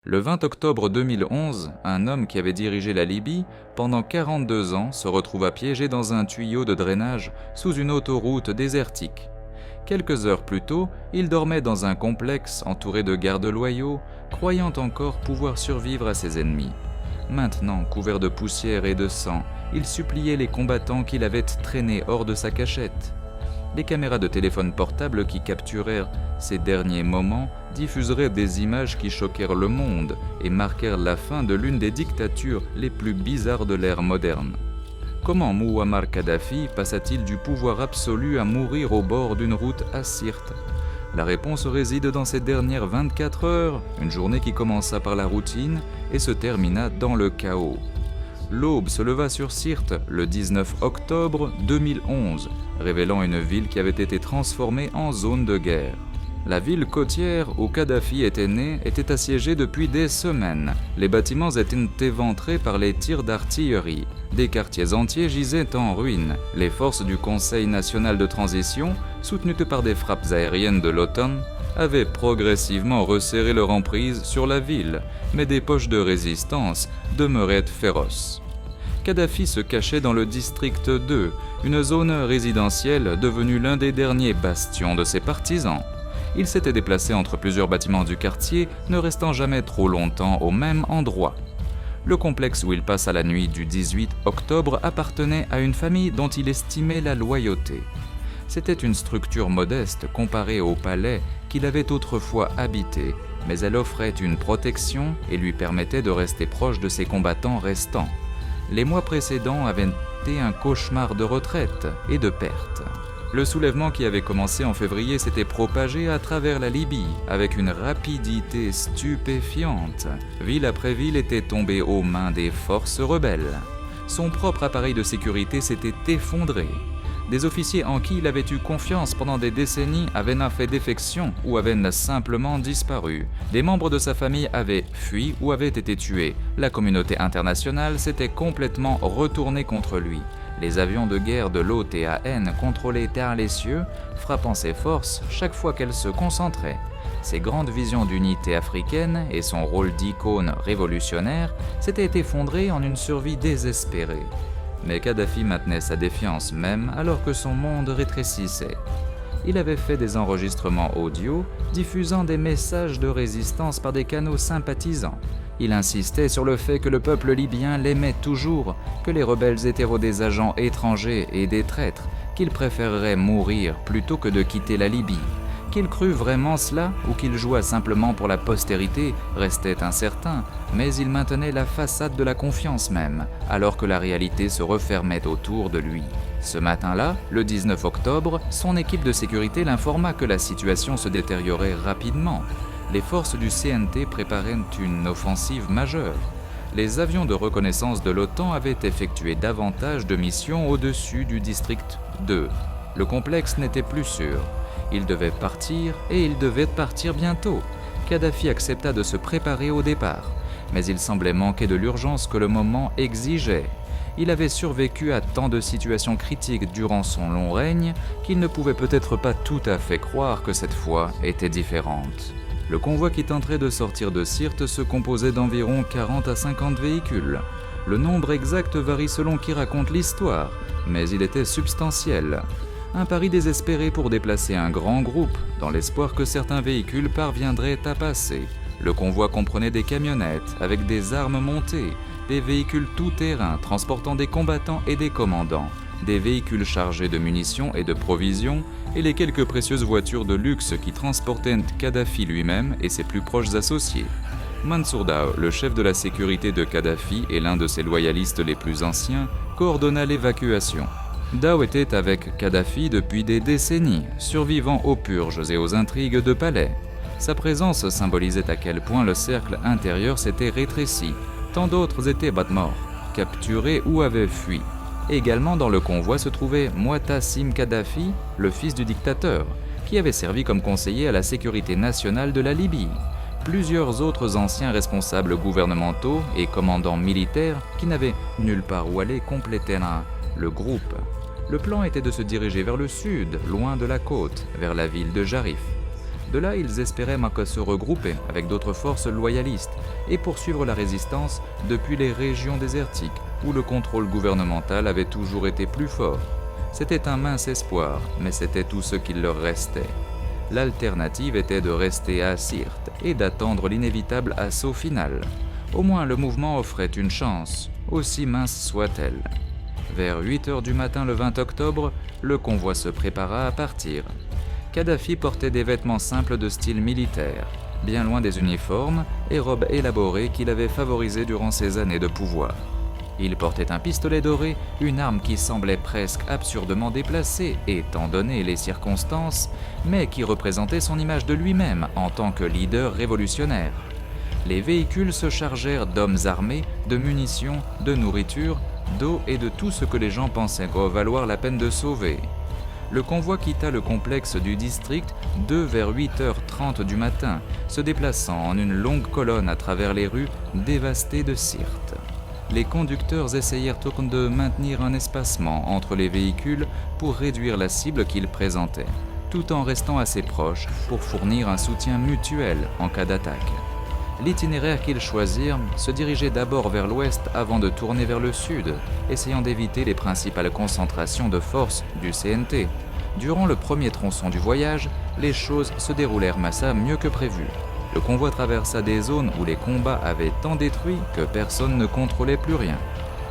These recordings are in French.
Le 20 octobre 2011, un homme qui avait dirigé la Libye pendant 42 ans se retrouva piégé dans un tuyau de drainage sous une autoroute désertique. Quelques heures plus tôt, il dormait dans un complexe entouré de gardes loyaux, croyant encore pouvoir survivre à ses ennemis. Maintenant, couvert de poussière et de sang, il suppliait les combattants qui l'avaient traîné hors de sa cachette. Les caméras de téléphone portable qui capturèrent ces derniers moments diffuseraient des images qui choquèrent le monde et marquèrent la fin de l'une des dictatures les plus bizarres de l'ère moderne. Comment Mouammar Kadhafi passa-t-il du pouvoir absolu à mourir au bord d'une route à Sirte ? La réponse réside dans ces dernières 24 heures, une journée qui commença par la routine et se termina dans le chaos. L'aube se leva sur Sirte le 19 octobre 2011, révélant une ville qui avait été transformée en zone de guerre. La ville côtière où Kadhafi était né était assiégée depuis des semaines. Les bâtiments étaient éventrés par les tirs d'artillerie. Des quartiers entiers gisaient en ruine. Les forces du Conseil national de transition, soutenues par des frappes aériennes de l'OTAN, avaient progressivement resserré leur emprise sur la ville, mais des poches de résistance demeuraient féroces. Kadhafi se cachait dans le district 2, une zone résidentielle devenue l'un des derniers bastions de ses partisans. Il s'était déplacé entre plusieurs bâtiments du quartier, ne restant jamais trop longtemps au même endroit. Le complexe où il passa la nuit du 18 octobre appartenait à une famille dont il estimait la loyauté. C'était une structure modeste comparée au palais qu'il avait autrefois habité, mais elle offrait une protection et lui permettait de rester proche de ses combattants restants. Les mois précédents avaient été un cauchemar de retraite et de perte. Le soulèvement qui avait commencé en février s'était propagé à travers la Libye avec une rapidité stupéfiante. Ville après ville était tombée aux mains des forces rebelles. Son propre appareil de sécurité s'était effondré. Des officiers en qui il avait eu confiance pendant des décennies avaient fait défection ou avaient simplement disparu. Des membres de sa famille avaient fui ou avaient été tués. La communauté internationale s'était complètement retournée contre lui. Les avions de guerre de l'OTAN contrôlaient tard les cieux, frappant ses forces chaque fois qu'elles se concentraient. Ses grandes visions d'unité africaine et son rôle d'icône révolutionnaire s'étaient effondrés en une survie désespérée. Mais Kadhafi maintenait sa défiance même alors que son monde rétrécissait. Il avait fait des enregistrements audio diffusant des messages de résistance par des canaux sympathisants. Il insistait sur le fait que le peuple libyen l'aimait toujours, que les rebelles étaient des agents étrangers et des traîtres, qu'il préférerait mourir plutôt que de quitter la Libye. Qu'il crût vraiment cela ou qu'il jouât simplement pour la postérité restait incertain, mais il maintenait la façade de la confiance même, alors que la réalité se refermait autour de lui. Ce matin-là, le 19 octobre, son équipe de sécurité l'informa que la situation se détériorait rapidement. Les forces du CNT préparaient une offensive majeure. Les avions de reconnaissance de l'OTAN avaient effectué davantage de missions au-dessus du district 2. Le complexe n'était plus sûr. Il devait partir et il devait partir bientôt. Kadhafi accepta de se préparer au départ, mais il semblait manquer de l'urgence que le moment exigeait. Il avait survécu à tant de situations critiques durant son long règne qu'il ne pouvait peut-être pas tout à fait croire que cette fois était différente. Le convoi qui tenterait de sortir de Sirte se composait d'environ 40 à 50 véhicules. Le nombre exact varie selon qui raconte l'histoire, mais il était substantiel. Un pari désespéré pour déplacer un grand groupe, dans l'espoir que certains véhicules parviendraient à passer. Le convoi comprenait des camionnettes avec des armes montées, des véhicules tout-terrain transportant des combattants et des commandants, des véhicules chargés de munitions et de provisions, et les quelques précieuses voitures de luxe qui transportaient Kadhafi lui-même et ses plus proches associés. Mansour Dao, le chef de la sécurité de Kadhafi et l'un de ses loyalistes les plus anciens, coordonna l'évacuation. Dao était avec Kadhafi depuis des décennies, survivant aux purges et aux intrigues de palais. Sa présence symbolisait à quel point le cercle intérieur s'était rétréci. Tant d'autres étaient morts, capturés ou avaient fui. Également dans le convoi se trouvait Mu'tasim Kadhafi, le fils du dictateur, qui avait servi comme conseiller à la sécurité nationale de la Libye. Plusieurs autres anciens responsables gouvernementaux et commandants militaires qui n'avaient nulle part où aller complétaient le groupe. Le plan était de se diriger vers le sud, loin de la côte, vers la ville de Jarif. De là, ils espéraient se regrouper avec d'autres forces loyalistes et poursuivre la résistance depuis les régions désertiques où le contrôle gouvernemental avait toujours été plus fort. C'était un mince espoir, mais c'était tout ce qu'il leur restait. L'alternative était de rester à Sirte et d'attendre l'inévitable assaut final. Au moins le mouvement offrait une chance, aussi mince soit-elle. Vers 8h du matin le 20 octobre, le convoi se prépara à partir. Kadhafi portait des vêtements simples de style militaire, bien loin des uniformes et robes élaborées qu'il avait favorisées durant ses années de pouvoir. Il portait un pistolet doré, une arme qui semblait presque absurdement déplacée étant donné les circonstances, mais qui représentait son image de lui-même en tant que leader révolutionnaire. Les véhicules se chargèrent d'hommes armés, de munitions, de nourriture, d'eau et de tout ce que les gens pensaient valoir la peine de sauver. Le convoi quitta le complexe du district vers 8h30 du matin, se déplaçant en une longue colonne à travers les rues dévastées de Sirte. Les conducteurs essayèrent de maintenir un espacement entre les véhicules pour réduire la cible qu'ils présentaient, tout en restant assez proches pour fournir un soutien mutuel en cas d'attaque. L'itinéraire qu'ils choisirent se dirigeait d'abord vers l'ouest avant de tourner vers le sud, essayant d'éviter les principales concentrations de forces du CNT. Durant le premier tronçon du voyage, les choses se déroulèrent mieux que prévu. Le convoi traversa des zones où les combats avaient tant détruit que personne ne contrôlait plus rien.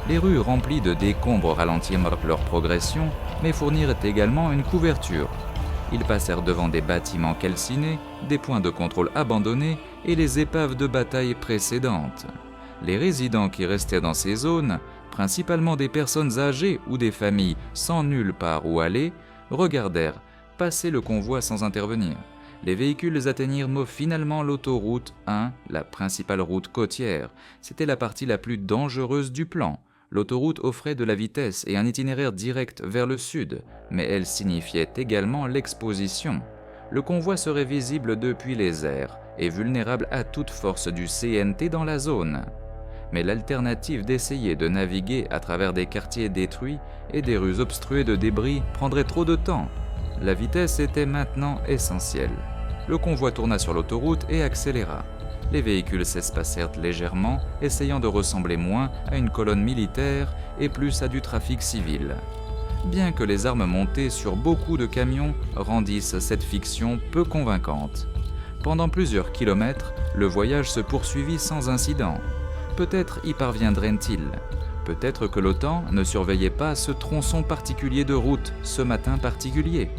Les rues remplies de décombres ralentirent leur progression, mais fournirent également une couverture. Ils passèrent devant des bâtiments calcinés, des points de contrôle abandonnés et les épaves de bataille précédentes. Les résidents qui restaient dans ces zones, principalement des personnes âgées ou des familles sans nulle part où aller, regardèrent passer le convoi sans intervenir. Les véhicules atteignirent finalement l'autoroute 1, la principale route côtière. C'était la partie la plus dangereuse du plan. L'autoroute offrait de la vitesse et un itinéraire direct vers le sud, mais elle signifiait également l'exposition. Le convoi serait visible depuis les airs et vulnérable à toute force du CNT dans la zone. Mais l'alternative d'essayer de naviguer à travers des quartiers détruits et des rues obstruées de débris prendrait trop de temps. La vitesse était maintenant essentielle. Le convoi tourna sur l'autoroute et accéléra. Les véhicules s'espacèrent légèrement, essayant de ressembler moins à une colonne militaire et plus à du trafic civil. Bien que les armes montées sur beaucoup de camions rendissent cette fiction peu convaincante. Pendant plusieurs kilomètres, le voyage se poursuivit sans incident. Peut-être y parviendraient-ils. Peut-être que l'OTAN ne surveillait pas ce tronçon particulier de route, ce matin particulier.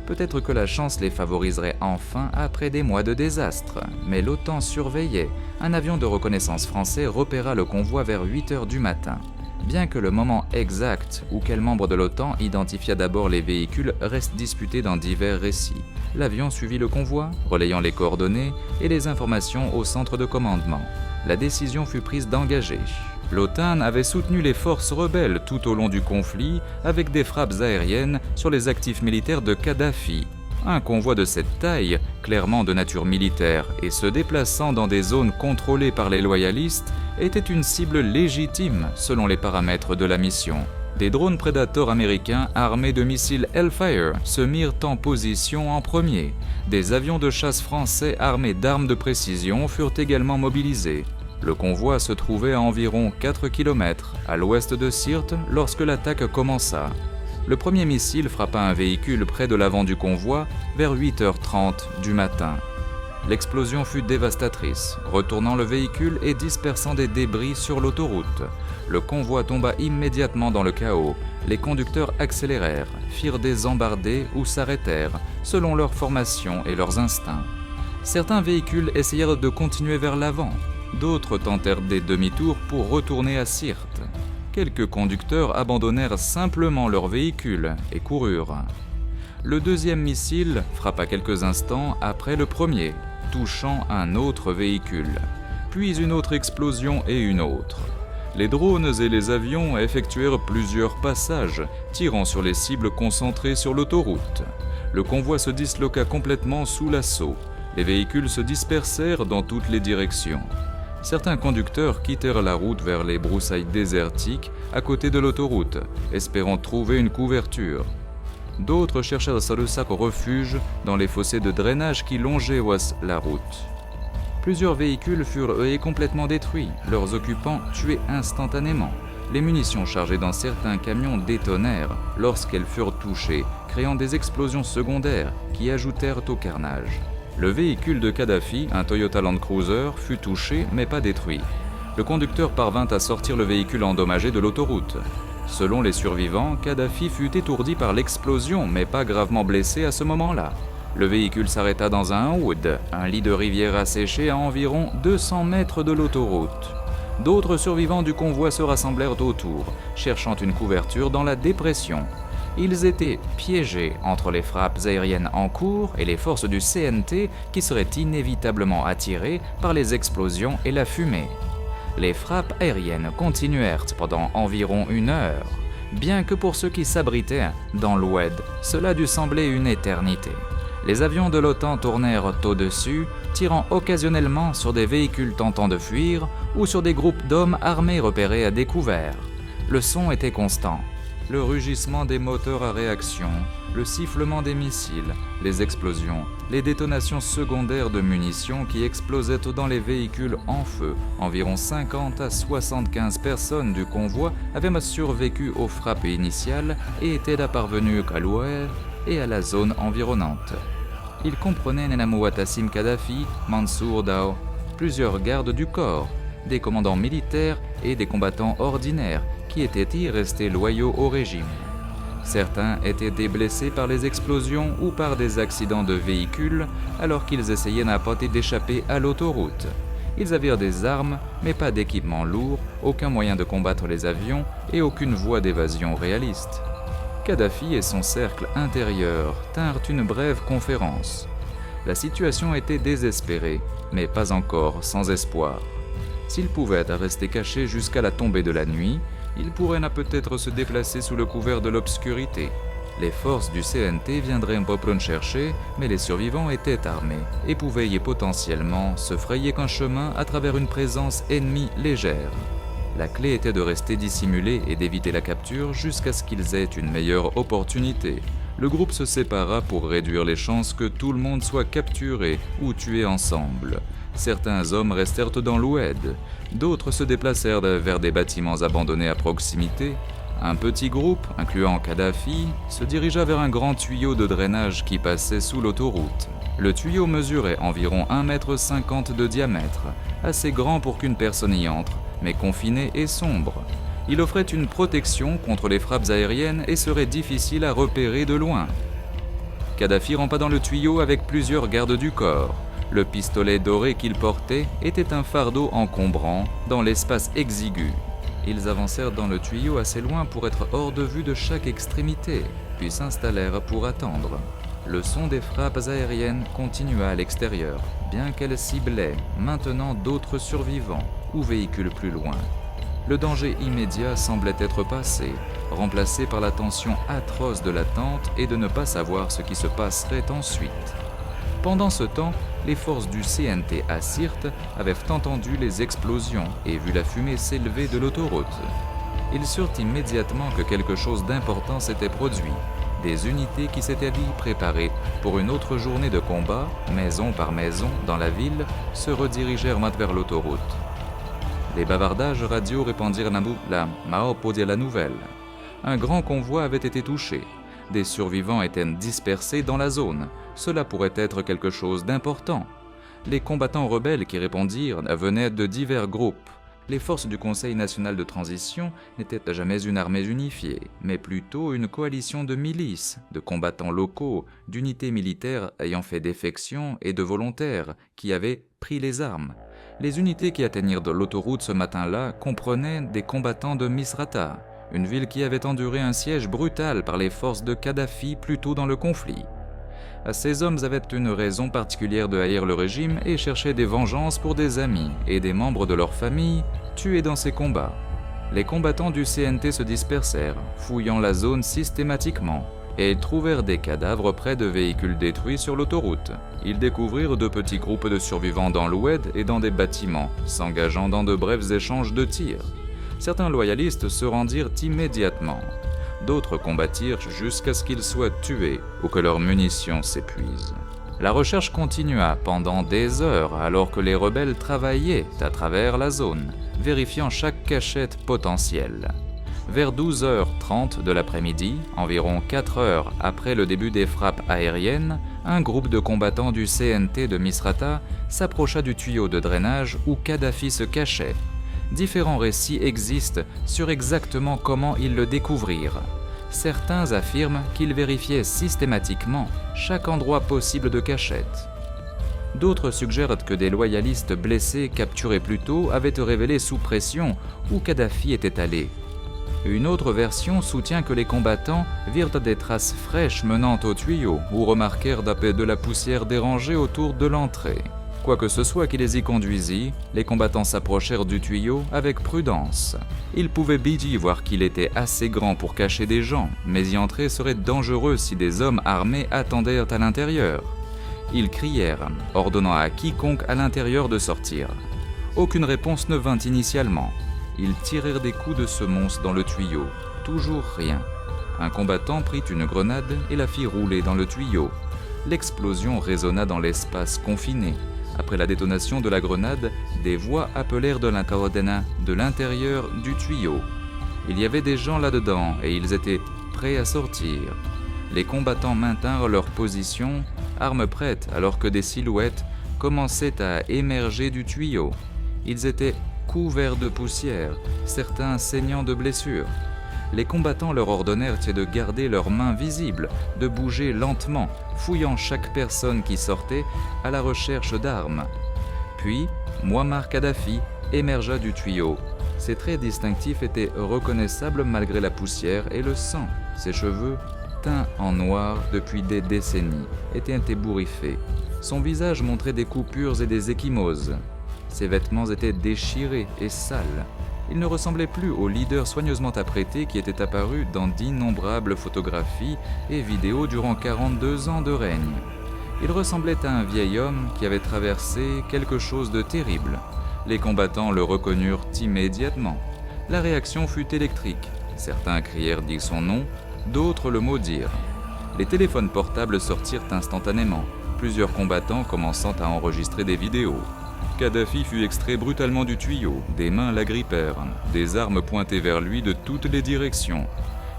Peut-être que la chance les favoriserait enfin après des mois de désastre. Mais l'OTAN surveillait. Un avion de reconnaissance français repéra le convoi vers 8h du matin. Bien que le moment exact où quel membre de l'OTAN identifia d'abord les véhicules reste disputé dans divers récits. L'avion suivit le convoi, relayant les coordonnées et les informations au centre de commandement. La décision fut prise d'engager. L'OTAN avait soutenu les forces rebelles tout au long du conflit avec des frappes aériennes sur les actifs militaires de Kadhafi. Un convoi de cette taille, clairement de nature militaire et se déplaçant dans des zones contrôlées par les loyalistes, était une cible légitime selon les paramètres de la mission. Des drones Predator américains armés de missiles Hellfire se mirent en position en premier. Des avions de chasse français armés d'armes de précision furent également mobilisés. Le convoi se trouvait à environ 4 km à l'ouest de Sirte lorsque l'attaque commença. Le premier missile frappa un véhicule près de l'avant du convoi vers 8h30 du matin. L'explosion fut dévastatrice, retournant le véhicule et dispersant des débris sur l'autoroute. Le convoi tomba immédiatement dans le chaos. Les conducteurs accélérèrent, firent des embardées ou s'arrêtèrent, selon leur formation et leurs instincts. Certains véhicules essayèrent de continuer vers l'avant. D'autres tentèrent des demi-tours pour retourner à Sirte. Quelques conducteurs abandonnèrent simplement leur véhicule et coururent. Le deuxième missile frappa quelques instants après le premier, touchant un autre véhicule. Puis une autre explosion et une autre. Les drones et les avions effectuèrent plusieurs passages, tirant sur les cibles concentrées sur l'autoroute. Le convoi se disloqua complètement sous l'assaut. Les véhicules se dispersèrent dans toutes les directions. Certains conducteurs quittèrent la route vers les broussailles désertiques à côté de l'autoroute, espérant trouver une couverture. D'autres cherchèrent Sarusak au refuge dans les fossés de drainage qui longeaient la route. Plusieurs véhicules furent eux complètement détruits, leurs occupants tués instantanément. Les munitions chargées dans certains camions détonnèrent lorsqu'elles furent touchées, créant des explosions secondaires qui ajoutèrent au carnage. Le véhicule de Kadhafi, un Toyota Land Cruiser, fut touché mais pas détruit. Le conducteur parvint à sortir le véhicule endommagé de l'autoroute. Selon les survivants, Kadhafi fut étourdi par l'explosion mais pas gravement blessé à ce moment-là. Le véhicule s'arrêta dans un wood, un lit de rivière asséché à environ 200 mètres de l'autoroute. D'autres survivants du convoi se rassemblèrent autour, cherchant une couverture dans la dépression. Ils étaient piégés entre les frappes aériennes en cours et les forces du CNT qui seraient inévitablement attirées par les explosions et la fumée. Les frappes aériennes continuèrent pendant environ 1 heure, bien que pour ceux qui s'abritaient dans l'oued, cela dut sembler une éternité. Les avions de l'OTAN tournèrent au-dessus, tirant occasionnellement sur des véhicules tentant de fuir ou sur des groupes d'hommes armés repérés à découvert. Le son était constant. Le rugissement des moteurs à réaction, le sifflement des missiles, les explosions, les détonations secondaires de munitions qui explosaient dans les véhicules en feu. Environ 50 à 75 personnes du convoi avaient survécu aux frappes initiales et étaient parvenues à l'ouest et à la zone environnante. Il comprenait Nenamou Tassim Kadhafi, Mansour Dao, plusieurs gardes du corps, des commandants militaires et des combattants ordinaires qui étaient restés loyaux au régime. Certains étaient blessés par les explosions ou par des accidents de véhicules alors qu'ils essayaient d'échapper à l'autoroute. Ils avaient des armes, mais pas d'équipement lourd, aucun moyen de combattre les avions et aucune voie d'évasion réaliste. Kadhafi et son cercle intérieur tinrent une brève conférence. La situation était désespérée, mais pas encore sans espoir. S'ils pouvaient rester cachés jusqu'à la tombée de la nuit, ils pourraient peut-être se déplacer sous le couvert de l'obscurité. Les forces du CNT viendraient Popron chercher, mais les survivants étaient armés et pouvaient y potentiellement se frayer un chemin à travers une présence ennemie légère. La clé était de rester dissimulés et d'éviter la capture jusqu'à ce qu'ils aient une meilleure opportunité. Le groupe se sépara pour réduire les chances que tout le monde soit capturé ou tué ensemble. Certains hommes restèrent dans l'oued, d'autres se déplacèrent vers des bâtiments abandonnés à proximité. Un petit groupe, incluant Kadhafi, se dirigea vers un grand tuyau de drainage qui passait sous l'autoroute. Le tuyau mesurait environ 1,50 m de diamètre, assez grand pour qu'une personne y entre, mais confiné et sombre. Il offrait une protection contre les frappes aériennes et serait difficile à repérer de loin. Kadhafi rampa dans le tuyau avec plusieurs gardes du corps. Le pistolet doré qu'il portait était un fardeau encombrant dans l'espace exigu. Ils avancèrent dans le tuyau assez loin pour être hors de vue de chaque extrémité, puis s'installèrent pour attendre. Le son des frappes aériennes continua à l'extérieur, bien qu'elles ciblaient maintenant d'autres survivants ou véhicules plus loin. Le danger immédiat semblait être passé, remplacé par la tension atroce de l'attente et de ne pas savoir ce qui se passerait ensuite. Pendant ce temps, les forces du CNT à Sirte avaient entendu les explosions et vu la fumée s'élever de l'autoroute. Ils surent immédiatement que quelque chose d'important s'était produit. Des unités qui s'étaient dit préparées pour une autre journée de combat, maison par maison, dans la ville, se redirigèrent vers l'autoroute. Les bavardages radio répandirent la nouvelle. Un grand convoi avait été touché. Des survivants étaient dispersés dans la zone. Cela pourrait être quelque chose d'important. Les combattants rebelles qui répondirent venaient de divers groupes. Les forces du Conseil national de transition n'étaient jamais une armée unifiée, mais plutôt une coalition de milices, de combattants locaux, d'unités militaires ayant fait défection et de volontaires qui avaient pris les armes. Les unités qui atteignirent de l'autoroute ce matin-là comprenaient des combattants de Misrata, une ville qui avait enduré un siège brutal par les forces de Kadhafi plus tôt dans le conflit. Ces hommes avaient une raison particulière de haïr le régime et cherchaient des vengeances pour des amis et des membres de leur famille tués dans ces combats. Les combattants du CNT se dispersèrent, fouillant la zone systématiquement, et ils trouvèrent des cadavres près de véhicules détruits sur l'autoroute. Ils découvrirent de petits groupes de survivants dans l'oued et dans des bâtiments, s'engageant dans de brefs échanges de tirs. Certains loyalistes se rendirent immédiatement. d'autres combattirent jusqu'à ce qu'ils soient tués ou que leurs munitions s'épuisent. La recherche continua pendant des heures alors que les rebelles travaillaient à travers la zone, vérifiant chaque cachette potentielle. Vers 12h30 de l'après-midi, environ 4 heures après le début des frappes aériennes, un groupe de combattants du CNT de Misrata s'approcha du tuyau de drainage où Kadhafi se cachait. Différents récits existent sur exactement comment ils le découvrirent. Certains affirment qu'ils vérifiaient systématiquement chaque endroit possible de cachette. D'autres suggèrent que des loyalistes blessés capturés plus tôt avaient été révélés sous pression où Kadhafi était allé. Une autre version soutient que les combattants virent des traces fraîches menant au tuyau ou remarquèrent de la poussière dérangée autour de l'entrée. Quoi que ce soit qui les y conduisit, les combattants s'approchèrent du tuyau avec prudence. Ils pouvaient bien voir qu'il était assez grand pour cacher des gens, mais y entrer serait dangereux si des hommes armés attendaient à l'intérieur. Ils crièrent, ordonnant à quiconque à l'intérieur de sortir. Aucune réponse ne vint initialement. Ils tirèrent des coups de semonce dans le tuyau. Toujours rien. Un combattant prit une grenade et la fit rouler dans le tuyau. L'explosion résonna dans l'espace confiné. Après la détonation de la grenade, des voix appelèrent de l'intérieur du tuyau. Il y avait des gens là-dedans et ils étaient prêts à sortir. Les combattants maintinrent leur position, armes prêtes, alors que des silhouettes commençaient à émerger du tuyau. Ils étaient couverts de poussière, certains saignant de blessures. Les combattants leur ordonnèrent de garder leurs mains visibles, de bouger lentement, fouillant chaque personne qui sortait à la recherche d'armes. Puis, Muammar Kadhafi émergea du tuyau. Ses traits distinctifs étaient reconnaissables malgré la poussière et le sang. Ses cheveux, teints en noir depuis des décennies, étaient ébouriffés. Son visage montrait des coupures et des ecchymoses. Ses vêtements étaient déchirés et sales. Il ne ressemblait plus au leader soigneusement apprêté qui était apparu dans d'innombrables photographies et vidéos durant 42 ans de règne. Il ressemblait à un vieil homme qui avait traversé quelque chose de terrible. Les combattants le reconnurent immédiatement. La réaction fut électrique. Certains crièrent dire son nom, d'autres le maudirent. Les téléphones portables sortirent instantanément, plusieurs combattants commençant à enregistrer des vidéos. Kadhafi fut extrait brutalement du tuyau, des mains l'agrippèrent, des armes pointées vers lui de toutes les directions.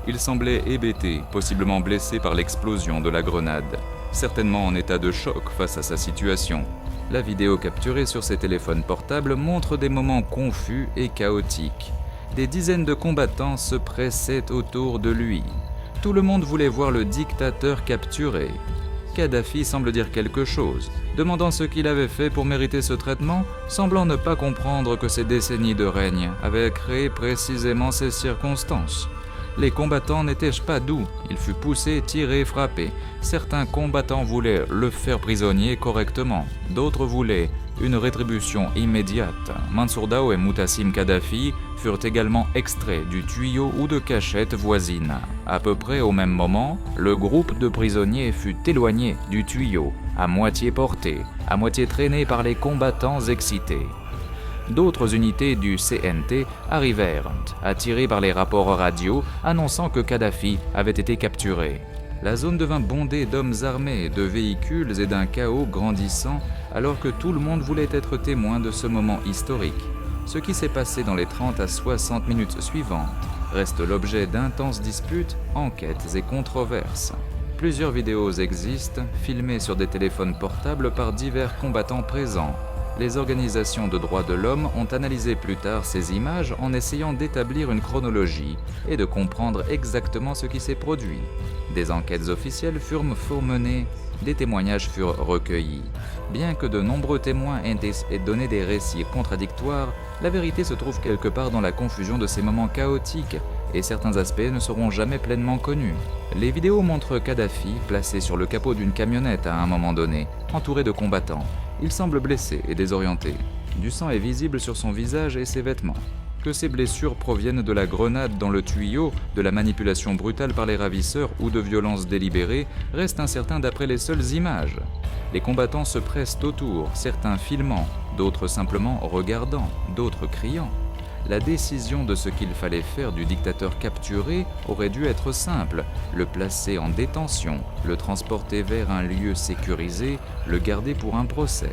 Il semblait hébété, possiblement blessé par l'explosion de la grenade, certainement en état de choc face à sa situation. La vidéo capturée sur ses téléphones portables montre des moments confus et chaotiques. Des dizaines de combattants se pressaient autour de lui. Tout le monde voulait voir le dictateur capturé. Kadhafi semble dire quelque chose, demandant ce qu'il avait fait pour mériter ce traitement, semblant ne pas comprendre que ces décennies de règne avaient créé précisément ces circonstances. Les combattants n'étaient pas doux, il fut poussé, tiré, frappé. Certains combattants voulaient le faire prisonnier correctement, d'autres voulaient une rétribution immédiate. Mansour Dao et Mutassim Kadhafi furent également extraits du tuyau ou de cachette voisine. À peu près au même moment, le groupe de prisonniers fut éloigné du tuyau, à moitié porté, à moitié traîné par les combattants excités. D'autres unités du CNT arrivèrent, attirées par les rapports radio annonçant que Kadhafi avait été capturé. La zone devint bondée d'hommes armés, de véhicules et d'un chaos grandissant alors que tout le monde voulait être témoin de ce moment historique. Ce qui s'est passé dans les 30 à 60 minutes suivantes reste l'objet d'intenses disputes, enquêtes et controverses. Plusieurs vidéos existent, filmées sur des téléphones portables par divers combattants présents. Les organisations de droits de l'homme ont analysé plus tard ces images en essayant d'établir une chronologie et de comprendre exactement ce qui s'est produit. Des enquêtes officielles furent menées, des témoignages furent recueillis. Bien que de nombreux témoins aient donné des récits contradictoires, la vérité se trouve quelque part dans la confusion de ces moments chaotiques et certains aspects ne seront jamais pleinement connus. Les vidéos montrent Kadhafi placé sur le capot d'une camionnette à un moment donné, entouré de combattants. Il semble blessé et désorienté. Du sang est visible sur son visage et ses vêtements. Que ces blessures proviennent de la grenade dans le tuyau, de la manipulation brutale par les ravisseurs ou de violences délibérées reste incertain d'après les seules images. Les combattants se pressent autour, certains filmant, d'autres simplement regardant, d'autres criant. la décision de ce qu'il fallait faire du dictateur capturé aurait dû être simple: le placer en détention, le transporter vers un lieu sécurisé, le garder pour un procès.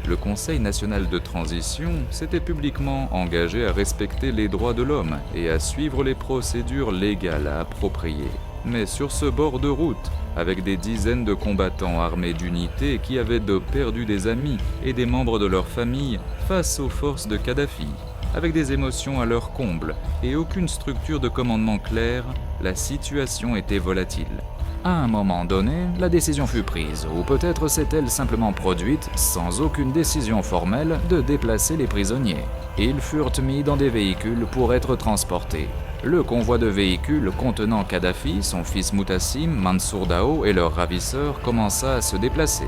Le Conseil national de transition s'était publiquement engagé à respecter les droits de l'homme et à suivre les procédures légales appropriées. Mais sur ce bord de route, avec des dizaines de combattants armés d'unités qui avaient perdu des amis et des membres de leur famille face aux forces de Kadhafi, avec des émotions à leur comble et aucune structure de commandement claire, la situation était volatile. À un moment donné, la décision fut prise, ou peut-être s'est-elle simplement produite, sans aucune décision formelle, de déplacer les prisonniers. Ils furent mis dans des véhicules pour être transportés. Le convoi de véhicules contenant Kadhafi, son fils Mutassim, Mansour Dao et leurs ravisseurs commença à se déplacer.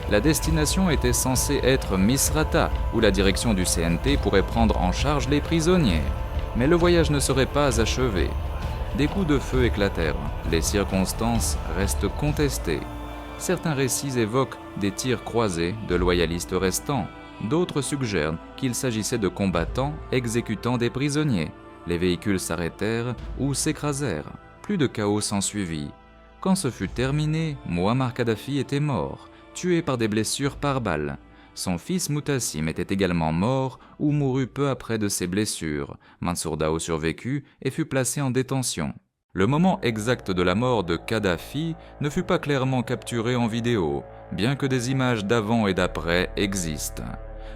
La destination était censée être Misrata, où la direction du CNT pourrait prendre en charge les prisonniers. Mais le voyage ne serait pas achevé. Des coups de feu éclatèrent. Les circonstances restent contestées. Certains récits évoquent des tirs croisés de loyalistes restants. D'autres suggèrent qu'il s'agissait de combattants exécutant des prisonniers. Les véhicules s'arrêtèrent ou s'écrasèrent. Plus de chaos s'ensuivit. Quand ce fut terminé, Mouammar Kadhafi était mort, tué par des blessures par balle. Son fils Mutassim était également mort ou mourut peu après de ses blessures. Mansour Dao survécut et fut placé en détention. Le moment exact de la mort de Kadhafi ne fut pas clairement capturé en vidéo, bien que des images d'avant et d'après existent.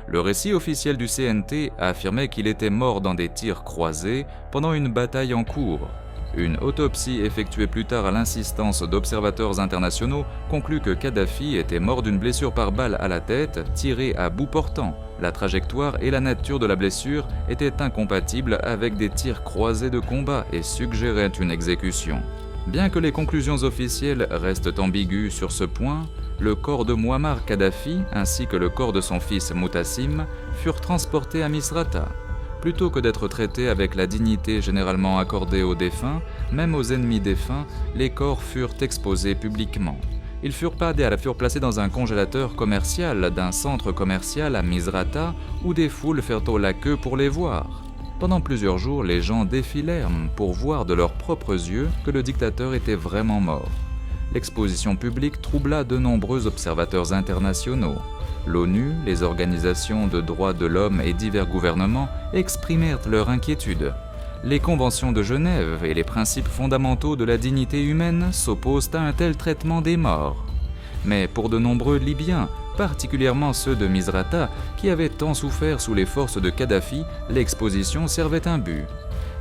Le récit officiel du CNT affirmait qu'il était mort dans des tirs croisés pendant une bataille en cours. Une autopsie effectuée plus tard à l'insistance d'observateurs internationaux conclut que Kadhafi était mort d'une blessure par balle à la tête tirée à bout portant. La trajectoire et la nature de la blessure étaient incompatibles avec des tirs croisés de combat et suggéraient une exécution. Bien que les conclusions officielles restent ambiguës sur ce point, le corps de Mouammar Kadhafi ainsi que le corps de son fils Mutassim furent transportés à Misrata. Plutôt que d'être traités avec la dignité généralement accordée aux défunts, même aux ennemis défunts, les corps furent exposés publiquement. Ils furent placés dans un congélateur commercial d'un centre commercial à Misrata où des foules firent la queue pour les voir. Pendant plusieurs jours, les gens défilèrent pour voir de leurs propres yeux que le dictateur était vraiment mort. L'exposition publique troubla de nombreux observateurs internationaux. L'ONU, les organisations de droits de l'homme et divers gouvernements exprimèrent leur inquiétude. Les conventions de Genève et les principes fondamentaux de la dignité humaine s'opposent à un tel traitement des morts. Mais pour de nombreux Libyens, particulièrement ceux de Misrata, qui avaient tant souffert sous les forces de Kadhafi, l'exposition servait un but.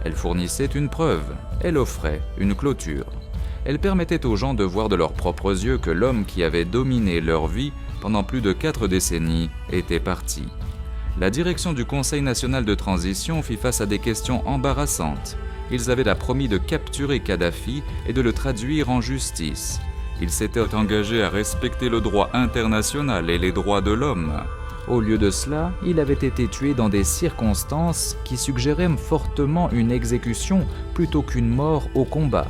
Elle fournissait une preuve, elle offrait une clôture. Elle permettait aux gens de voir de leurs propres yeux que l'homme qui avait dominé leur vie pendant plus de 4 décennies était parti. La direction du Conseil national de transition fit face à des questions embarrassantes. Ils avaient promis de capturer Kadhafi et de le traduire en justice. Ils s'étaient engagés à respecter le droit international et les droits de l'homme. Au lieu de cela, il avait été tué dans des circonstances qui suggéraient fortement une exécution plutôt qu'une mort au combat.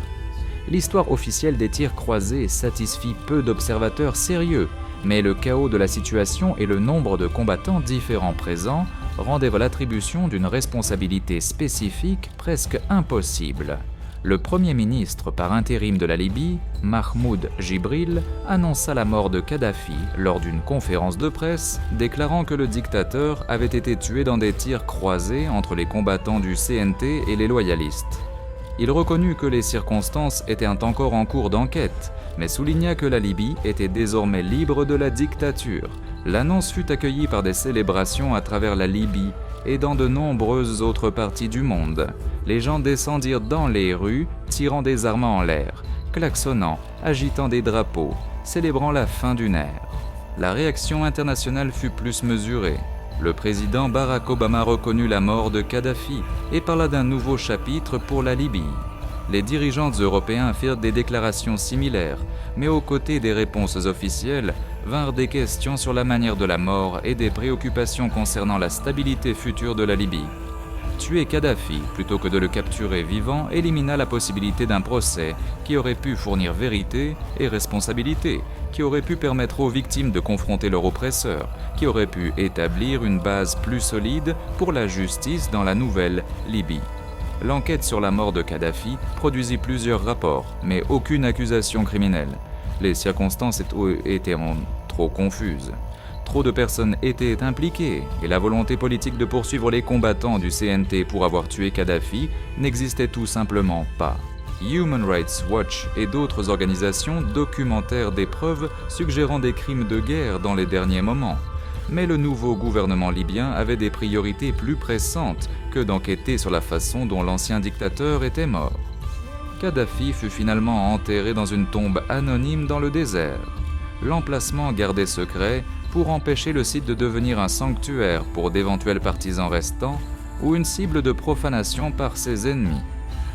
L'histoire officielle des tirs croisés satisfit peu d'observateurs sérieux, mais le chaos de la situation et le nombre de combattants différents présents rendaient l'attribution d'une responsabilité spécifique presque impossible. Le premier ministre par intérim de la Libye, Mahmoud Jibril, annonça la mort de Kadhafi lors d'une conférence de presse, déclarant que le dictateur avait été tué dans des tirs croisés entre les combattants du CNT et les loyalistes. Il reconnut que les circonstances étaient encore en cours d'enquête, mais souligna que la Libye était désormais libre de la dictature. L'annonce fut accueillie par des célébrations à travers la Libye et dans de nombreuses autres parties du monde. Les gens descendirent dans les rues, tirant des armes en l'air, klaxonnant, agitant des drapeaux, célébrant la fin d'une ère. La réaction internationale fut plus mesurée. Le président Barack Obama reconnut la mort de Kadhafi et parla d'un nouveau chapitre pour la Libye. Les dirigeants européens firent des déclarations similaires, mais aux côtés des réponses officielles vinrent des questions sur la manière de la mort et des préoccupations concernant la stabilité future de la Libye. tuer Kadhafi plutôt que de le capturer vivant élimina la possibilité d'un procès qui aurait pu fournir vérité et responsabilité, qui aurait pu permettre aux victimes de confronter leur oppresseur, qui aurait pu établir une base plus solide pour la justice dans la nouvelle Libye. L'enquête sur la mort de Kadhafi produisit plusieurs rapports, mais aucune accusation criminelle. Les circonstances étaient trop confuses. Trop de personnes étaient impliquées et la volonté politique de poursuivre les combattants du CNT pour avoir tué Kadhafi n'existait tout simplement pas. Human Rights Watch et d'autres organisations documentèrent des preuves suggérant des crimes de guerre dans les derniers moments. Mais le nouveau gouvernement libyen avait des priorités plus pressantes que d'enquêter sur la façon dont l'ancien dictateur était mort. Kadhafi fut finalement enterré dans une tombe anonyme dans le désert. L'emplacement gardé secret pour empêcher le site de devenir un sanctuaire pour d'éventuels partisans restants ou une cible de profanation par ses ennemis.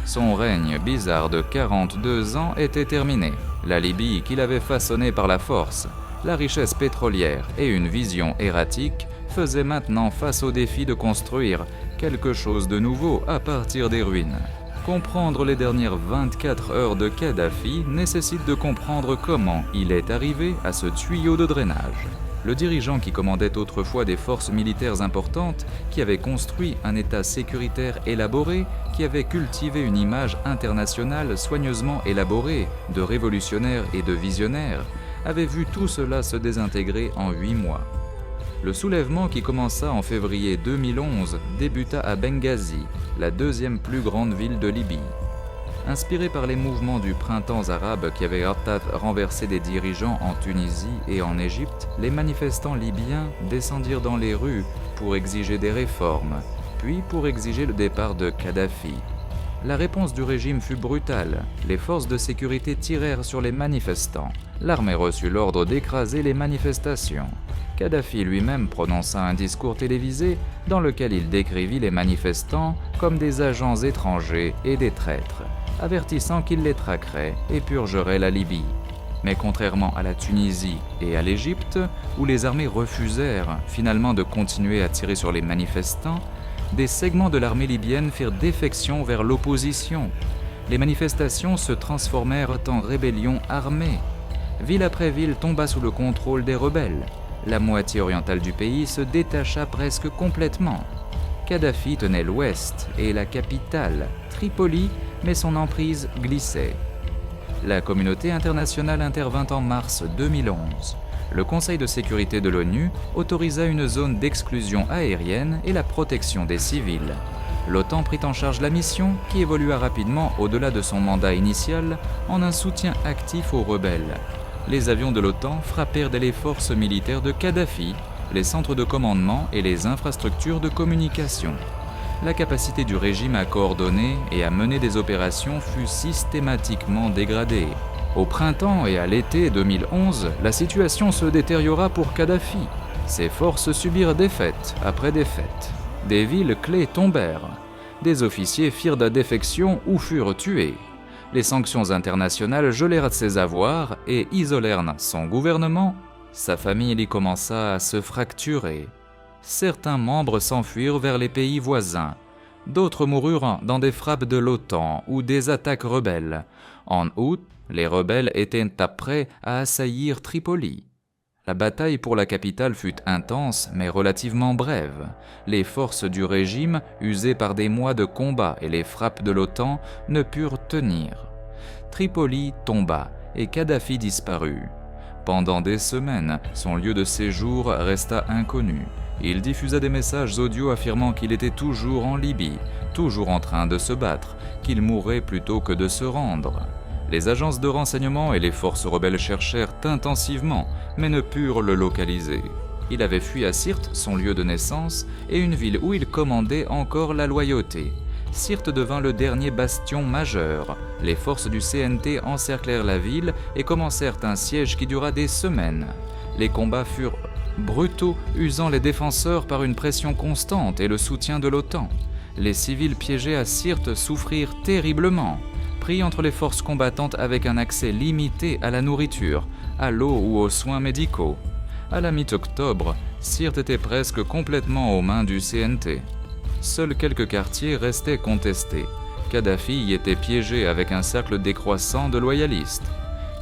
Son règne bizarre de 42 ans était terminé. La Libye qu'il avait façonnée par la force, la richesse pétrolière et une vision erratique faisaient maintenant face au défi de construire quelque chose de nouveau à partir des ruines. Comprendre les dernières 24 heures de Kadhafi nécessite de comprendre comment il est arrivé à ce tuyau de drainage. Le dirigeant qui commandait autrefois des forces militaires importantes, qui avait construit un état sécuritaire élaboré, qui avait cultivé une image internationale soigneusement élaborée de révolutionnaire et de visionnaire, avait vu tout cela se désintégrer en 8 mois. Le soulèvement qui commença en février 2011 débuta à Benghazi, la deuxième plus grande ville de Libye. Inspiré par les mouvements du printemps arabe qui avaient renversé des dirigeants en Tunisie et en Égypte, les manifestants libyens descendirent dans les rues pour exiger des réformes, puis pour exiger le départ de Kadhafi. La réponse du régime fut brutale. Les forces de sécurité tirèrent sur les manifestants. L'armée reçut l'ordre d'écraser les manifestations. Kadhafi lui-même prononça un discours télévisé dans lequel il décrivit les manifestants comme des agents étrangers et des traîtres, avertissant qu'il les traquerait et purgerait la Libye. Mais contrairement à la Tunisie et à l'Égypte, où les armées refusèrent finalement de continuer à tirer sur les manifestants, des segments de l'armée libyenne firent défection vers l'opposition. Les manifestations se transformèrent en rébellion armée. Ville après ville tomba sous le contrôle des rebelles. La moitié orientale du pays se détacha presque complètement. Kadhafi tenait l'ouest et la capitale, Tripoli, mais son emprise glissait. La communauté internationale intervint en mars 2011. Le Conseil de sécurité de l'ONU autorisa une zone d'exclusion aérienne et la protection des civils. L'OTAN prit en charge la mission, qui évolua rapidement au-delà de son mandat initial en un soutien actif aux rebelles. Les avions de l'OTAN frappèrent les forces militaires de Kadhafi, les centres de commandement et les infrastructures de communication. La capacité du régime à coordonner et à mener des opérations fut systématiquement dégradée. Au printemps et à l'été 2011, la situation se détériora pour Kadhafi. Ses forces subirent défaite après défaite. Des villes clés tombèrent. Des officiers firent la défection ou furent tués. Les sanctions internationales gelèrent ses avoirs et isolèrent son gouvernement. Sa famille y commença à se fracturer. Certains membres s'enfuirent vers les pays voisins. D'autres moururent dans des frappes de l'OTAN ou des attaques rebelles. En août, les rebelles étaient prêts à assaillir Tripoli. La bataille pour la capitale fut intense mais relativement brève. Les forces du régime, usées par des mois de combat et les frappes de l'OTAN, ne purent tenir. Tripoli tomba et Kadhafi disparut. Pendant des semaines, son lieu de séjour resta inconnu. Il diffusa des messages audio affirmant qu'il était toujours en Libye, toujours en train de se battre, qu'il mourrait plutôt que de se rendre. Les agences de renseignement et les forces rebelles cherchèrent intensivement, mais ne purent le localiser. Il avait fui à Sirte, son lieu de naissance, et une ville où il commandait encore la loyauté. Sirte devint le dernier bastion majeur. Les forces du CNT encerclèrent la ville et commencèrent un siège qui dura des semaines. Les combats furent brutaux, usant les défenseurs par une pression constante et le soutien de l'OTAN. Les civils piégés à Sirte souffrirent terriblement, pris entre les forces combattantes avec un accès limité à la nourriture, à l'eau ou aux soins médicaux. À la mi-octobre, Sirte était presque complètement aux mains du CNT. Seuls quelques quartiers restaient contestés. Kadhafi y était piégé avec un cercle décroissant de loyalistes.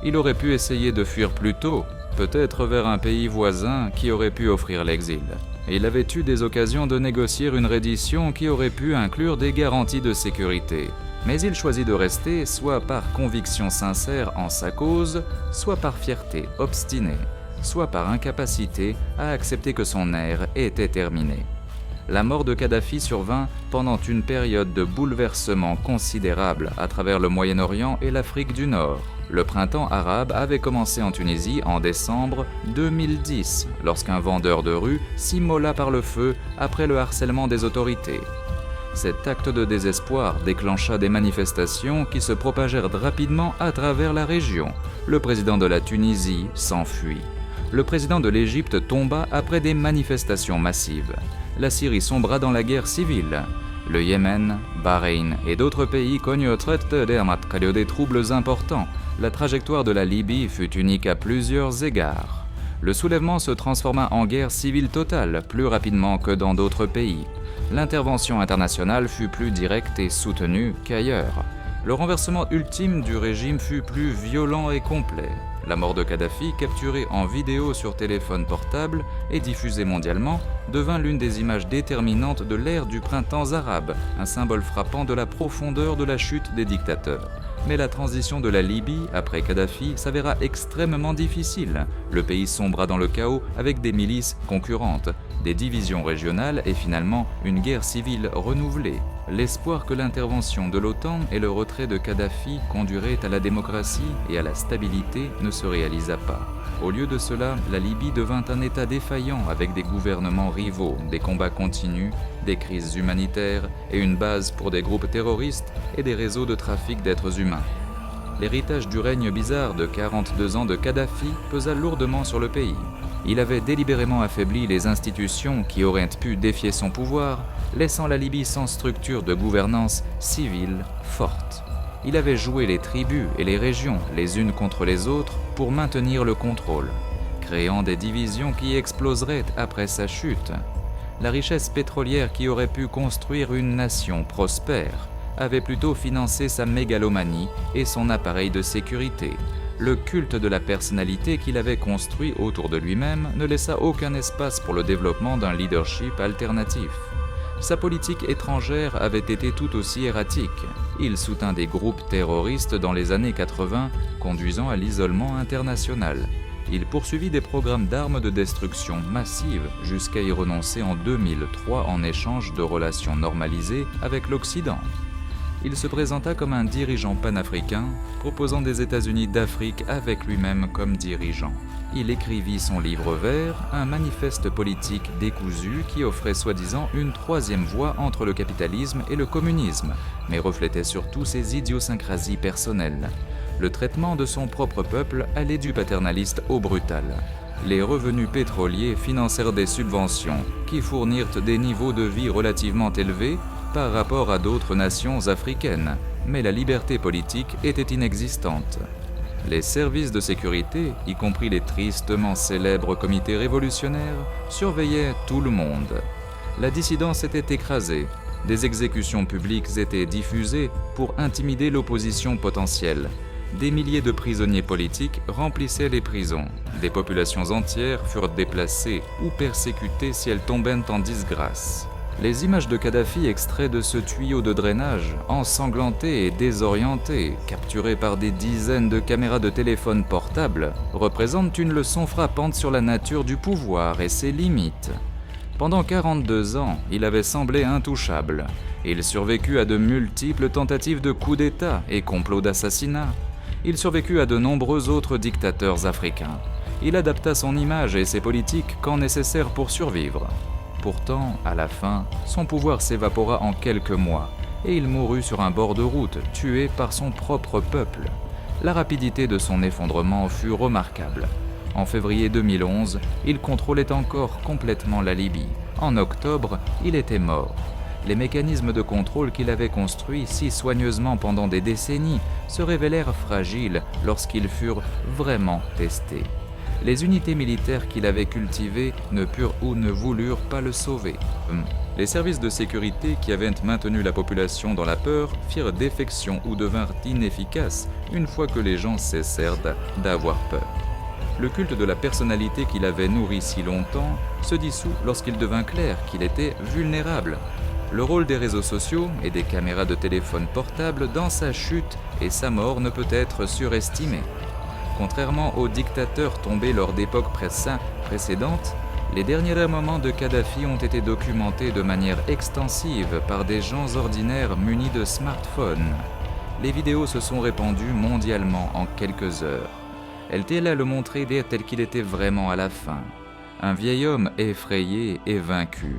Il aurait pu essayer de fuir plus tôt, peut-être vers un pays voisin qui aurait pu offrir l'exil. Il avait eu des occasions de négocier une reddition qui aurait pu inclure des garanties de sécurité. Mais il choisit de rester soit par conviction sincère en sa cause, soit par fierté obstinée, soit par incapacité à accepter que son ère était terminée. La mort de Kadhafi survint pendant une période de bouleversement considérable à travers le Moyen-Orient et l'Afrique du Nord. Le printemps arabe avait commencé en Tunisie en décembre 2010, lorsqu'un vendeur de rue s'immola par le feu après le harcèlement des autorités. Cet acte de désespoir déclencha des manifestations qui se propagèrent rapidement à travers la région. Le président de la Tunisie s'enfuit. Le président de l'Égypte tomba après des manifestations massives. La Syrie sombra dans la guerre civile. Le Yémen, Bahreïn et d'autres pays connurent des troubles importants. La trajectoire de la Libye fut unique à plusieurs égards. Le soulèvement se transforma en guerre civile totale plus rapidement que dans d'autres pays. L'intervention internationale fut plus directe et soutenue qu'ailleurs. Le renversement ultime du régime fut plus violent et complet. La mort de Kadhafi, capturée en vidéo sur téléphone portable et diffusée mondialement, devint l'une des images déterminantes de l'ère du printemps arabe, un symbole frappant de la profondeur de la chute des dictateurs. Mais la transition de la Libye après Kadhafi s'avéra extrêmement difficile. Le pays sombra dans le chaos avec des milices concurrentes, des divisions régionales et finalement une guerre civile renouvelée. L'espoir que l'intervention de l'OTAN et le retrait de Kadhafi conduiraient à la démocratie et à la stabilité ne se réalisa pas. Au lieu de cela, la Libye devint un État défaillant avec des gouvernements rivaux, des combats continus, des crises humanitaires et une base pour des groupes terroristes et des réseaux de trafic d'êtres humains. L'héritage du règne bizarre de 42 ans de Kadhafi pesa lourdement sur le pays. Il avait délibérément affaibli les institutions qui auraient pu défier son pouvoir, laissant la Libye sans structure de gouvernance civile forte. Il avait joué les tribus et les régions les unes contre les autres pour maintenir le contrôle, créant des divisions qui exploseraient après sa chute. La richesse pétrolière qui aurait pu construire une nation prospère avait plutôt financé sa mégalomanie et son appareil de sécurité. Le culte de la personnalité qu'il avait construit autour de lui-même ne laissa aucun espace pour le développement d'un leadership alternatif. Sa politique étrangère avait été tout aussi erratique. Il soutint des groupes terroristes dans les années 80, conduisant à l'isolement international. Il poursuivit des programmes d'armes de destruction massive jusqu'à y renoncer en 2003 en échange de relations normalisées avec l'Occident. Il se présenta comme un dirigeant panafricain, proposant des États-Unis d'Afrique avec lui-même comme dirigeant. Il écrivit son livre vert, un manifeste politique décousu qui offrait soi-disant une troisième voie entre le capitalisme et le communisme, mais reflétait surtout ses idiosyncrasies personnelles. Le traitement de son propre peuple allait du paternaliste au brutal. Les revenus pétroliers financèrent des subventions qui fournirent des niveaux de vie relativement élevés par rapport à d'autres nations africaines, mais la liberté politique était inexistante. Les services de sécurité, y compris les tristement célèbres comités révolutionnaires, surveillaient tout le monde. La dissidence était écrasée, des exécutions publiques étaient diffusées pour intimider l'opposition potentielle. Des milliers de prisonniers politiques remplissaient les prisons. Des populations entières furent déplacées ou persécutées si elles tombaient en disgrâce. Les images de Kadhafi extraits de ce tuyau de drainage, ensanglanté et désorienté, capturées par des dizaines de caméras de téléphone portables, représentent une leçon frappante sur la nature du pouvoir et ses limites. Pendant 42 ans, il avait semblé intouchable. Il survécut à de multiples tentatives de coups d'État et complots d'assassinat. Il survécut à de nombreux autres dictateurs africains. Il adapta son image et ses politiques quand nécessaire pour survivre. Pourtant, à la fin, son pouvoir s'évapora en quelques mois et il mourut sur un bord de route, tué par son propre peuple. La rapidité de son effondrement fut remarquable. En février 2011, il contrôlait encore complètement la Libye. En octobre, il était mort. Les mécanismes de contrôle qu'il avait construits si soigneusement pendant des décennies se révélèrent fragiles lorsqu'ils furent vraiment testés. Les unités militaires qu'il avait cultivées ne purent ou ne voulurent pas le sauver. Les services de sécurité qui avaient maintenu la population dans la peur firent défection ou devinrent inefficaces une fois que les gens cessèrent d'avoir peur. Le culte de la personnalité qu'il avait nourri si longtemps se dissout lorsqu'il devint clair qu'il était vulnérable. Le rôle des réseaux sociaux et des caméras de téléphone portable dans sa chute et sa mort ne peut être surestimé. Contrairement aux dictateurs tombés lors d'époques précédentes, les derniers moments de Kadhafi ont été documentés de manière extensive par des gens ordinaires munis de smartphones. Les vidéos se sont répandues mondialement en quelques heures. Elle était là le montrer tel qu'il était vraiment à la fin. Un vieil homme effrayé et vaincu.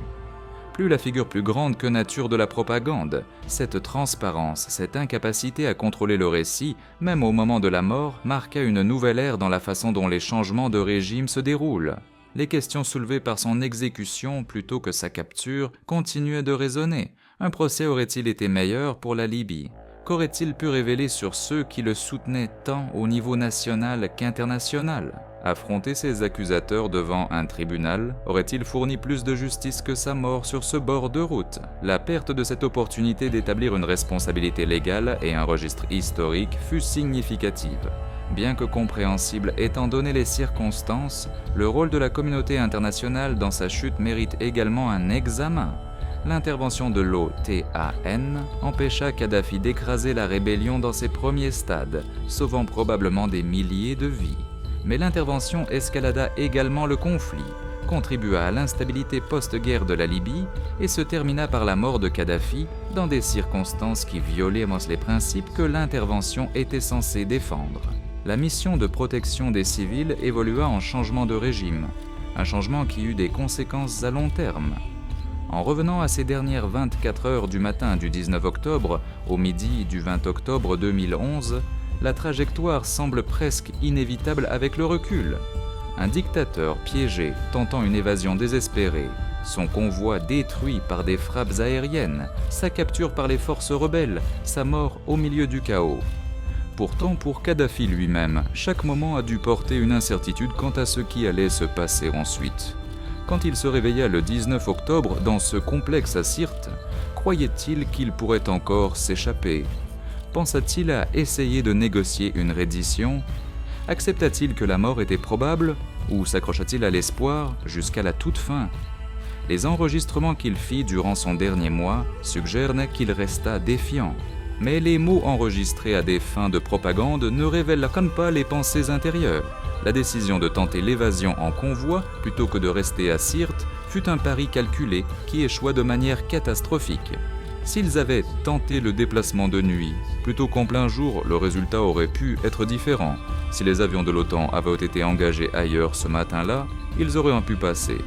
Plus la figure plus grande que nature de la propagande, cette transparence, cette incapacité à contrôler le récit, même au moment de la mort, marqua une nouvelle ère dans la façon dont les changements de régime se déroulent. Les questions soulevées par son exécution plutôt que sa capture continuaient de résonner. Un procès aurait-il été meilleur pour la Libye ? Qu'aurait-il pu révéler sur ceux qui le soutenaient tant au niveau national qu'international ? Affronter ses accusateurs devant un tribunal aurait-il fourni plus de justice que sa mort sur ce bord de route ? La perte de cette opportunité d'établir une responsabilité légale et un registre historique fut significative. Bien que compréhensible étant donné les circonstances, le rôle de la communauté internationale dans sa chute mérite également un examen. L'intervention de l'OTAN empêcha Kadhafi d'écraser la rébellion dans ses premiers stades, sauvant probablement des milliers de vies. Mais l'intervention escalada également le conflit, contribua à l'instabilité post-guerre de la Libye et se termina par la mort de Kadhafi dans des circonstances qui violaient les principes que l'intervention était censée défendre. La mission de protection des civils évolua en changement de régime, un changement qui eut des conséquences à long terme. En revenant à ces dernières 24 heures du matin du 19 octobre au midi du 20 octobre 2011, la trajectoire semble presque inévitable avec le recul. Un dictateur piégé, tentant une évasion désespérée, son convoi détruit par des frappes aériennes, sa capture par les forces rebelles, sa mort au milieu du chaos. Pourtant, pour Kadhafi lui-même, chaque moment a dû porter une incertitude quant à ce qui allait se passer ensuite. Quand il se réveilla le 19 octobre dans ce complexe à Sirte, croyait-il qu'il pourrait encore s'échapper ? Pensa-t-il à essayer de négocier une reddition ? Accepta-t-il que la mort était probable ou s'accrocha-t-il à l'espoir jusqu'à la toute fin ? Les enregistrements qu'il fit durant son dernier mois suggèrent qu'il resta défiant. Mais les mots enregistrés à des fins de propagande ne révèlent pas les pensées intérieures. La décision de tenter l'évasion en convoi plutôt que de rester à Sirte fut un pari calculé qui échoua de manière catastrophique. S'ils avaient tenté le déplacement de nuit plutôt qu'en plein jour, le résultat aurait pu être différent. Si les avions de l'OTAN avaient été engagés ailleurs ce matin-là, ils auraient pu passer.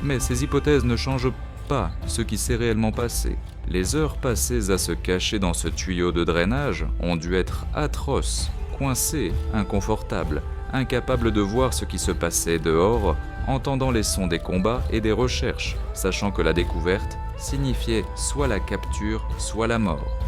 Mais ces hypothèses ne changent pas ce qui s'est réellement passé. Les heures passées à se cacher dans ce tuyau de drainage ont dû être atroces, coincées, inconfortables, incapables de voir ce qui se passait dehors, entendant les sons des combats et des recherches, sachant que la découverte signifiait soit la capture, soit la mort.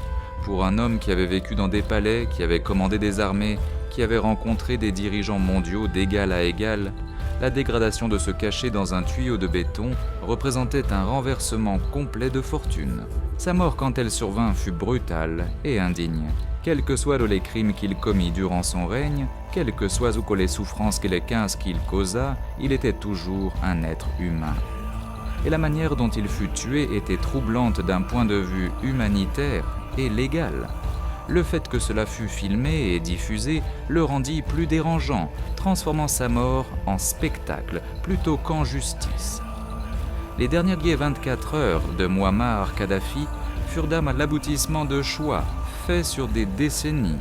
Pour un homme qui avait vécu dans des palais, qui avait commandé des armées, qui avait rencontré des dirigeants mondiaux d'égal à égal, la dégradation de se cacher dans un tuyau de béton représentait un renversement complet de fortune. Sa mort quand elle survint fut brutale et indigne. Quels que soient les crimes qu'il commit durant son règne, quelles que soient les souffrances qu'il causa, il était toujours un être humain. Et la manière dont il fut tué était troublante d'un point de vue humanitaire et légal. Le fait que cela fût filmé et diffusé le rendit plus dérangeant, transformant sa mort en spectacle plutôt qu'en justice. Les dernières 24 heures de Mouammar Kadhafi furent l'aboutissement de choix faits sur des décennies.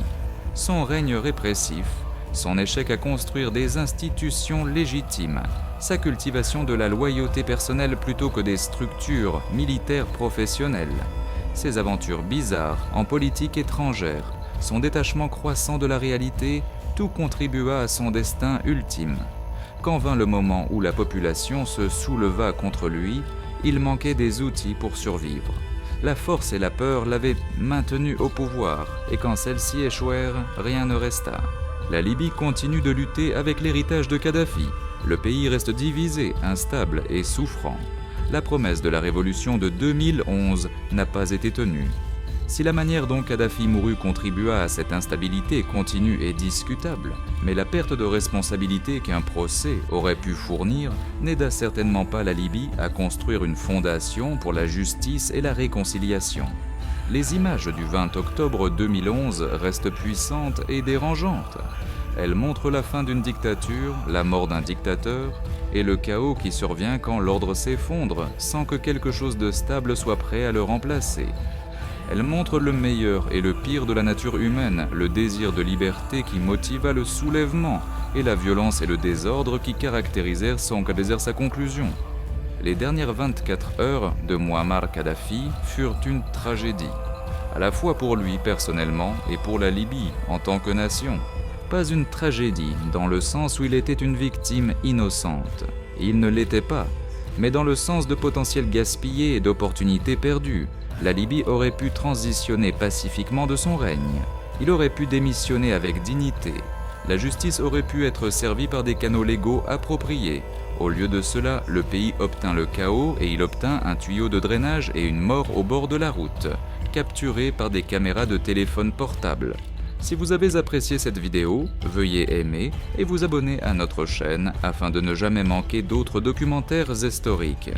Son règne répressif, son échec à construire des institutions légitimes, sa cultivation de la loyauté personnelle plutôt que des structures militaires professionnelles, ses aventures bizarres en politique étrangère, son détachement croissant de la réalité, tout contribua à son destin ultime. Quand vint le moment où la population se souleva contre lui, il manquait des outils pour survivre. La force et la peur l'avaient maintenu au pouvoir, et quand celles-ci échouèrent, rien ne resta. La Libye continue de lutter avec l'héritage de Kadhafi. Le pays reste divisé, instable et souffrant. la promesse de la révolution de 2011 n'a pas été tenue. Si la manière dont Kadhafi mourut contribua à cette instabilité continue est discutable, mais la perte de responsabilité qu'un procès aurait pu fournir n'aida certainement pas la Libye à construire une fondation pour la justice et la réconciliation. Les images du 20 octobre 2011 restent puissantes et dérangeantes. Elles montrent la fin d'une dictature, la mort d'un dictateur, et le chaos qui survient quand l'ordre s'effondre sans que quelque chose de stable soit prêt à le remplacer. Elle montre le meilleur et le pire de la nature humaine, le désir de liberté qui motiva le soulèvement et la violence et le désordre qui caractérisèrent sa conclusion. Les dernières 24 heures de Mouammar Kadhafi furent une tragédie, à la fois pour lui personnellement et pour la Libye en tant que nation. Pas une tragédie dans le sens où il était une victime innocente. Il ne l'était pas, mais dans le sens de potentiel gaspillé et d'opportunités perdues. La Libye aurait pu transitionner pacifiquement de son règne. Il aurait pu démissionner avec dignité. La justice aurait pu être servie par des canaux légaux appropriés. Au lieu de cela, le pays obtint le chaos et il obtint un tuyau de drainage et une mort au bord de la route, capturés par des caméras de téléphone portable. Si vous avez apprécié cette vidéo, veuillez aimer et vous abonner à notre chaîne afin de ne jamais manquer d'autres documentaires historiques.